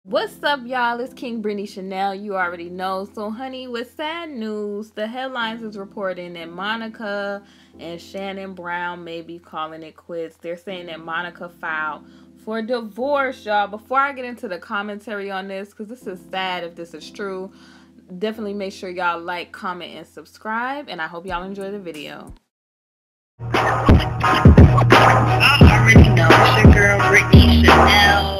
What's up, y'all? It's KingBritneyChanel. You already know. So, honey, with sad news, the headlines is reporting that Monica and Shannon Brown may be calling it quits. They're saying that Monica filed for divorce, y'all. Before I get into the commentary on this, because this is sad if this is true, definitely make sure y'all like, comment, and subscribe. And I hope y'all enjoy the video. I already know it's your girl, Britney Chanel.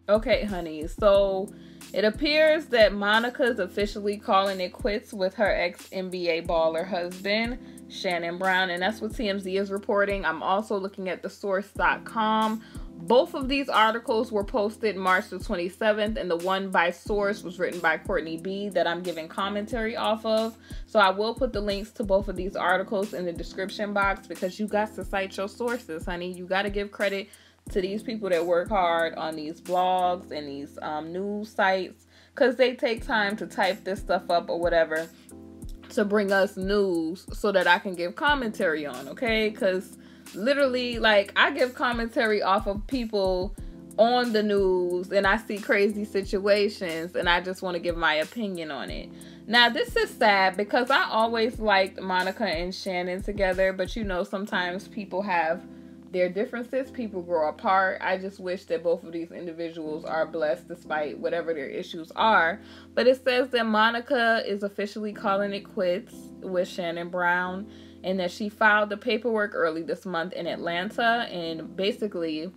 Okay, honey, so it appears that Monica is officially calling it quits with her ex-NBA baller husband, Shannon Brown, and that's what TMZ is reporting. I'm also looking at thesource.com. Both of these articles were posted March the 27th, and the one by Source was written by Courtney B that I'm giving commentary off of. So I will put the links to both of these articles in the description box because you got to cite your sources, honey. You got to give credit to these people that work hard on these blogs and these news sites, because they take time to type this stuff up or whatever to bring us news so that I can give commentary on, okay? Because literally, like, I give commentary off of people on the news and I see crazy situations and I just want to give my opinion on it. Now, this is sad because I always liked Monica and Shannon together, but you know, sometimes people have their differences, people grow apart. I just wish that both of these individuals are blessed despite whatever their issues are. But it says that Monica is officially calling it quits with Shannon Brown and that she filed the paperwork early this month in Atlanta. And basically,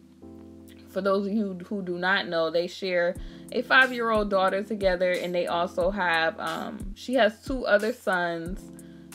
for those of you who do not know, they share a 5-year-old daughter together, and they also have, she has 2 other sons.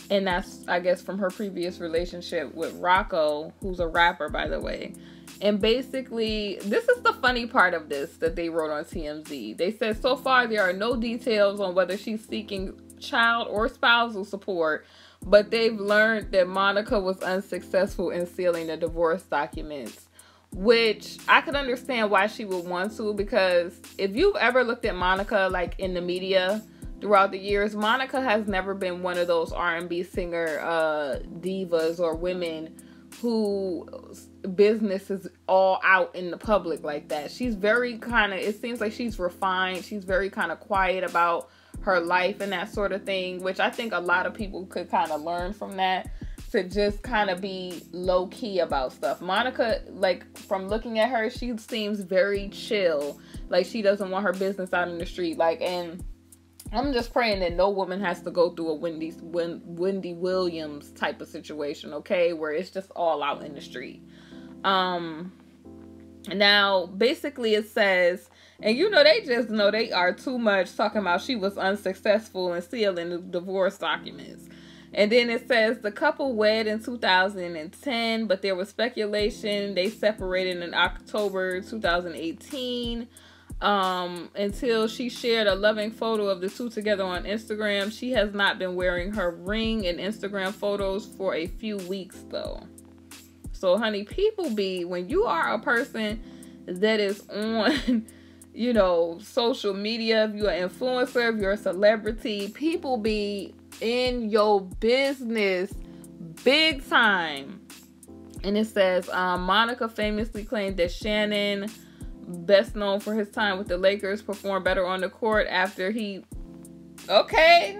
And that's, I guess, from her previous relationship with Rocco, who's a rapper, by the way. And basically, this is the funny part of this that they wrote on TMZ. They said, so far, there are no details on whether she's seeking child or spousal support, but they've learned that Monica was unsuccessful in sealing the divorce documents, which I could understand why she would want to, because if you've ever looked at Monica, like, in the media throughout the years, Monica has never been one of those R&B singer divas or women who business is all out in the public like that. She's very kind of, it seems like she's refined. She's very kind of quiet about her life and that sort of thing, which I think a lot of people could kind of learn from that, to just kind of be low key about stuff. Monica, like, from looking at her, she seems very chill. Like, she doesn't want her business out in the street. Like, and I'm just praying that no woman has to go through a Wendy Williams type of situation, okay? Where it's just all out in the street. Now, basically it says, and you know, they just know they are too much talking about she was unsuccessful in sealing the divorce documents. And then it says the couple wed in 2010, but there was speculation they separated in October 2018. Until she shared a loving photo of the two together on Instagram. She has not been wearing her ring in Instagram photos for a few weeks though. So honey, people be, when you are a person that is on, you know, social media, if you're an influencer, if you're a celebrity, people be in your business big time. And it says, Monica famously claimed that Shannon, best known for his time with the Lakers, performed better on the court after he, okay,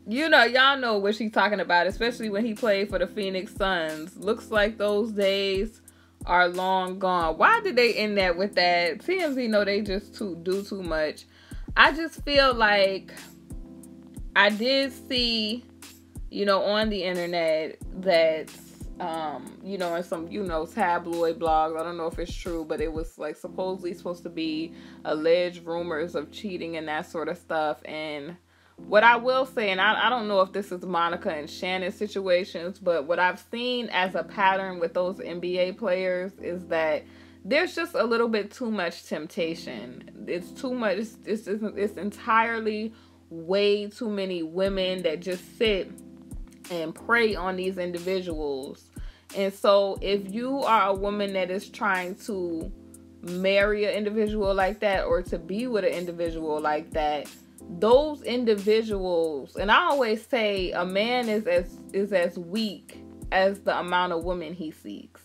you know, y'all know what she's talking about, especially when he played for the Phoenix Suns. Looks like those days are long gone. Why did they end that with that? TMZ know they just do too much. I just feel like I did see, you know, on the internet that you know, in some, you know, tabloid blogs, I don't know if it's true, but it was like supposedly supposed to be alleged rumors of cheating and that sort of stuff. And what I will say, and I don't know if this is Monica and Shannon situations, but what I've seen as a pattern with those NBA players is that there's just a little bit too much temptation. It's too much. It's entirely way too many women that just sit and prey on these individuals. And so if you are a woman that is trying to marry an individual like that, or to be with an individual like that, those individuals, and I always say a man is as weak as the amount of women he seeks.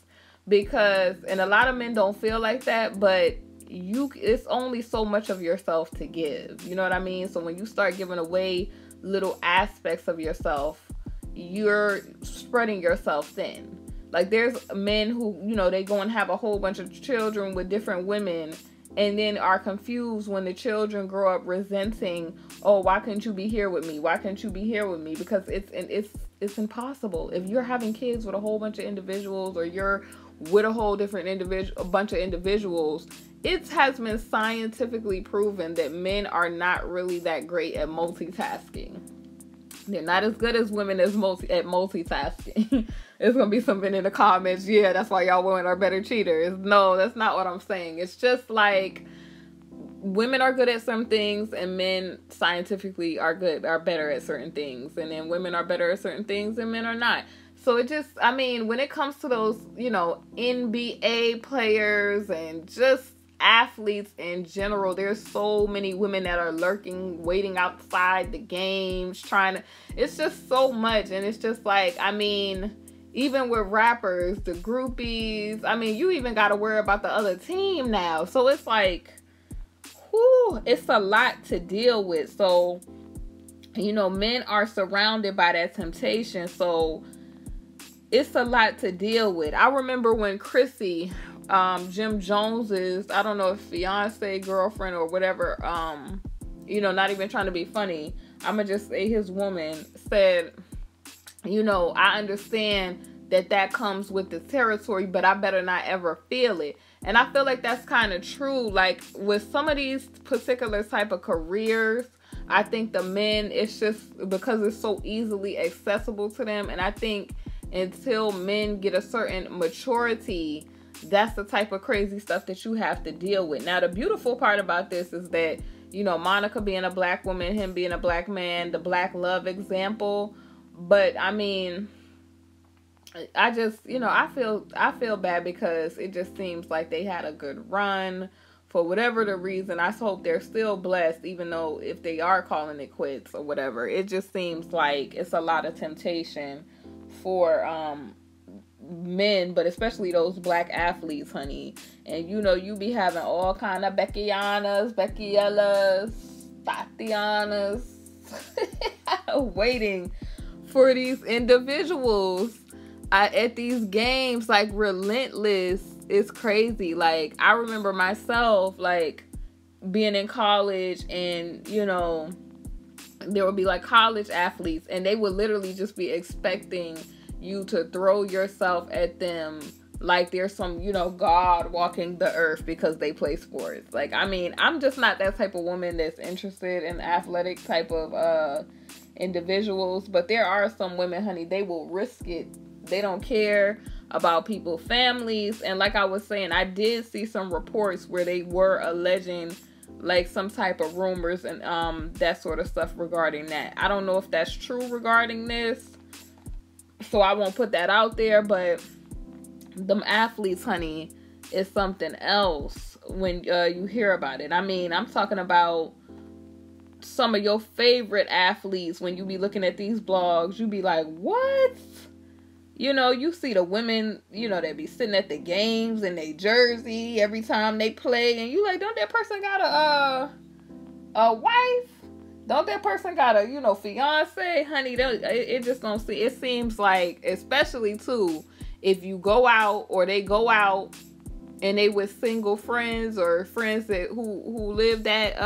because, and a lot of men don't feel like that, but it's only so much of yourself to give. You know what I mean? So when you start giving away little aspects of yourself, you're spreading yourself thin. Like, there's men who, you know, they go and have a whole bunch of children with different women, and then are confused when the children grow up resenting, oh, why couldn't you be here with me? Why couldn't you be here with me? Because it's impossible. If you're having kids with a whole bunch of individuals, or you're with a whole bunch of individuals, it has been scientifically proven that men are not really that great at multitasking. They're not as good as women at multitasking. There's going to be something in the comments, yeah, that's why y'all women are better cheaters. No, that's not what I'm saying. It's just like, women are good at some things, and men scientifically are better at certain things. And then women are better at certain things, and men are not. So it just, I mean, when it comes to those, you know, NBA players and just athletes in general, there's so many women that are lurking, waiting outside the games, it's just so much. And it's just like, I mean, even with rappers, the groupies, I mean, you even got to worry about the other team now. So it's like, whew, it's a lot to deal with. So, you know, men are surrounded by that temptation. So it's a lot to deal with. I remember when Chrissy, Jim Jones's, I don't know if fiance, girlfriend, or whatever, you know, not even trying to be funny, I'm gonna just say his woman said, you know, I understand that comes with the territory, but I better not ever feel it. And I feel like that's kind of true. Like, with some of these particular type of careers, I think the men, it's just because it's so easily accessible to them. And I think until men get a certain maturity, that's the type of crazy stuff that you have to deal with. Now, the beautiful part about this is that, you know, Monica being a black woman, him being a black man, the black love example. But I mean, I just, you know, I feel bad because it just seems like they had a good run for whatever the reason. I hope they're still blessed, even though if they are calling it quits or whatever. It just seems like it's a lot of temptation for men, but especially those black athletes, honey. And you know, you be having all kind of Beckianas, Beckiellas, Tatianas waiting for these individuals at these games, like relentless. It's crazy. Like, I remember myself, like, being in college, and, you know, there would be like college athletes, and they would literally just be expecting you to throw yourself at them like they're some, you know, god walking the earth because they play sports. Like, I mean, I'm just not that type of woman that's interested in athletic type of individuals, but there are some women, honey, they will risk it. They don't care about people's families. And like I was saying, I did see some reports where they were alleging like some type of rumors and that sort of stuff regarding that. I don't know if that's true regarding this, so I won't put that out there. But them athletes, honey, is something else when you hear about it. I mean, I'm talking about some of your favorite athletes. When you be looking at these blogs, you be like, what? You know, you see the women, you know, they be sitting at the games in their jersey every time they play, and you like, don't that person got a wife? Don't that person got a, you know, fiance? Honey, it just don't see. It seems like, especially too, if you go out or they go out and they with single friends or friends that who live that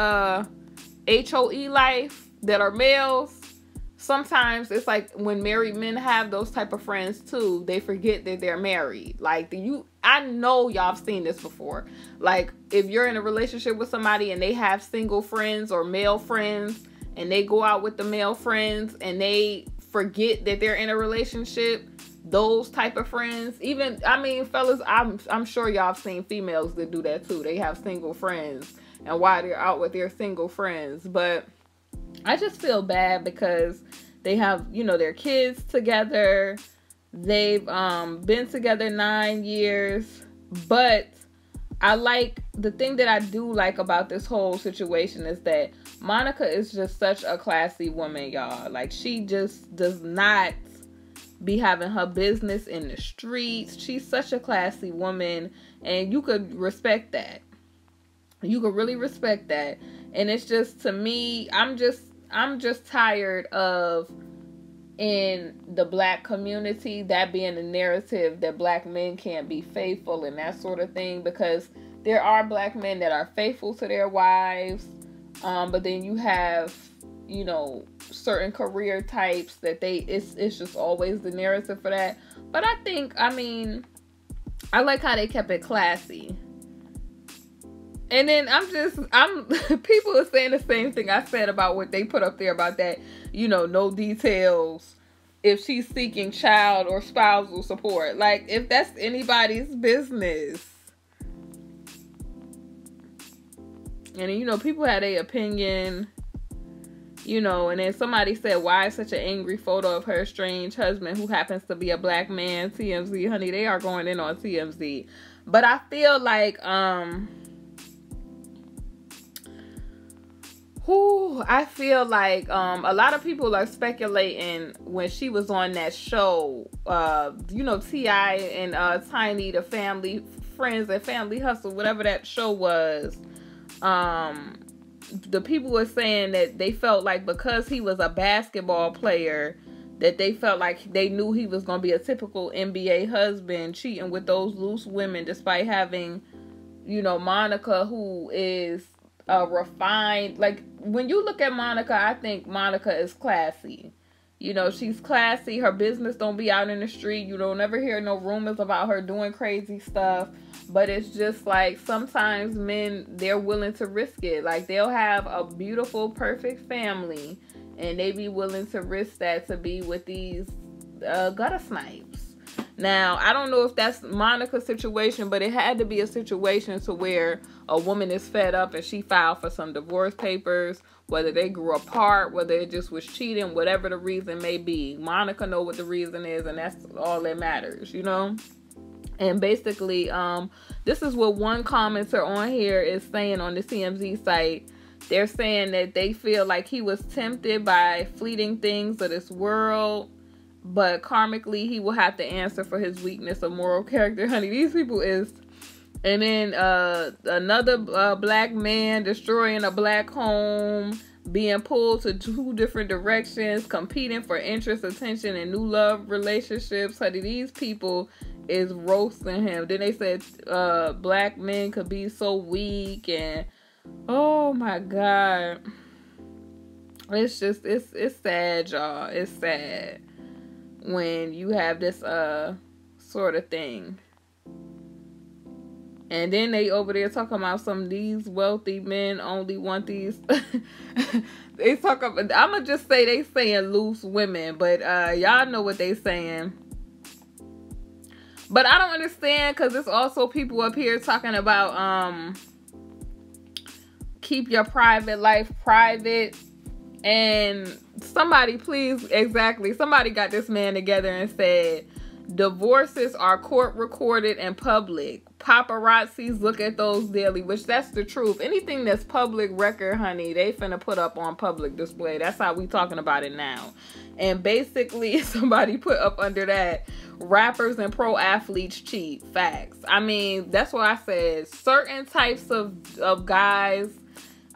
HOE life that are males. Sometimes it's like when married men have those type of friends too, they forget that they're married. Like, I know y'all have seen this before. Like, if you're in a relationship with somebody and they have single friends or male friends, and they go out with the male friends and they forget that they're in a relationship, those type of friends, even, I mean, fellas, I'm sure y'all have seen females that do that too. They have single friends, and while they're out with their single friends. But I just feel bad because they have, you know, their kids together. They've been together 9 years. But the thing that I do like about this whole situation is that Monica is just such a classy woman, y'all. Like, she just does not be having her business in the streets. She's such a classy woman, and you could respect that. You could really respect that. And it's just, to me, I'm just tired of, in the black community, that being the narrative that black men can't be faithful and that sort of thing, because there are black men that are faithful to their wives, but then you have, you know, certain career types that it's just always the narrative for that. But I think, I mean, I like how they kept it classy. And then people are saying the same thing I said about what they put up there about that, you know, no details if she's seeking child or spousal support. Like, if that's anybody's business. And, you know, people had their opinion, you know, and then somebody said, why such an angry photo of her estranged husband who happens to be a black man? TMZ, honey, they are going in on TMZ. But I feel like, a lot of people are speculating when she was on that show, you know, T.I. and Tiny, the family, Friends and Family Hustle, whatever that show was. The people were saying that they felt like because he was a basketball player, that they felt like they knew he was going to be a typical NBA husband, cheating with those loose women, despite having, you know, Monica, who is refined. Like, when you look at Monica, I think Monica is classy. You know, she's classy. Her business don't be out in the street. You don't ever hear no rumors about her doing crazy stuff. But it's just like, sometimes men, they're willing to risk it. Like, they'll have a beautiful, perfect family, and they be willing to risk that to be with these gutter snipes. Now, I don't know if that's Monica's situation, but it had to be a situation to where a woman is fed up and she filed for some divorce papers, whether they grew apart, whether it just was cheating, whatever the reason may be. Monica know what the reason is, and that's all that matters, you know? And basically, this is what one commenter on here is saying on the TMZ site. They're saying that they feel like he was tempted by fleeting things of this world, but karmically he will have to answer for his weakness of moral character. Honey, these people is... And then another black man destroying a black home, being pulled to 2 different directions, competing for interest, attention, and new love relationships. Honey, these people is roasting him. Then they said black men could be so weak, and oh my God. It's just, it's sad, y'all. It's sad when you have this sort of thing. And then they over there talking about these wealthy men only want these. They talk about, I'm going to just say they saying loose women, but y'all know what they saying. But I don't understand, because there's also people up here talking about keep your private life private. And somebody got this man together and said, divorces are court recorded and public. Paparazzis look at those daily, which that's the truth. Anything that's public record, honey, they finna put up on public display. That's how we talking about it now. And basically, somebody put up under that, rappers and pro athletes cheat. Facts. I mean, that's what I said. Certain types of guys,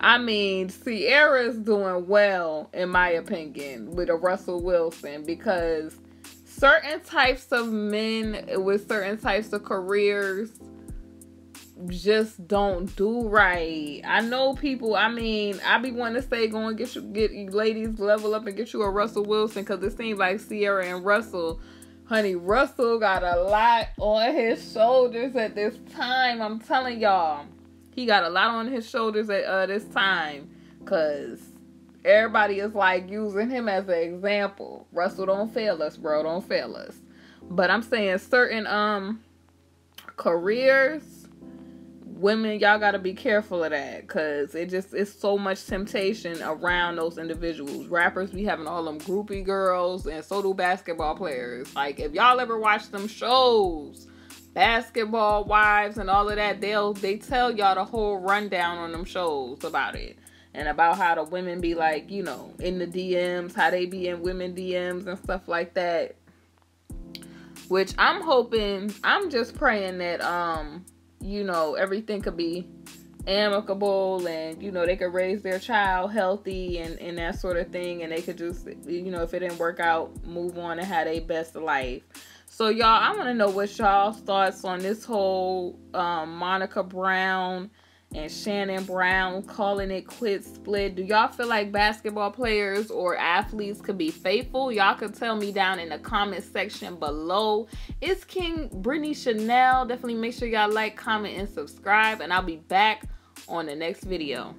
I mean, Sierra's doing well, in my opinion, with a Russell Wilson, because certain types of men with certain types of careers just don't do right. I know people, I mean, I be wanting to say, go and get you ladies, level up and get you a Russell Wilson, because it seems like Sierra and Russell, honey, Russell got a lot on his shoulders at this time. I'm telling y'all, he got a lot on his shoulders at this time, because everybody is like using him as an example. Russell, don't fail us, bro. Don't fail us. But I'm saying certain careers, women, y'all got to be careful of that, because it's so much temptation around those individuals. Rappers be having all them groupie girls, and so do basketball players. Like, if y'all ever watch them shows, Basketball Wives and all of that, they tell y'all the whole rundown on them shows about it. And about how the women be like, you know, in the DMs, how they be in women DMs and stuff like that. which I'm hoping, I'm just praying that, you know, everything could be amicable and, you know, they could raise their child healthy and that sort of thing, and they could just, you know, if it didn't work out, move on and have their best life. So y'all, I want to know what y'all's thoughts on this whole Monica Brown and Shannon Brown calling it quits split. Do y'all feel like basketball players or athletes could be faithful? Y'all can tell me down in the comment section below. It's KingBritneyChanel. Definitely make sure y'all like, comment, and subscribe, and I'll be back on the next video.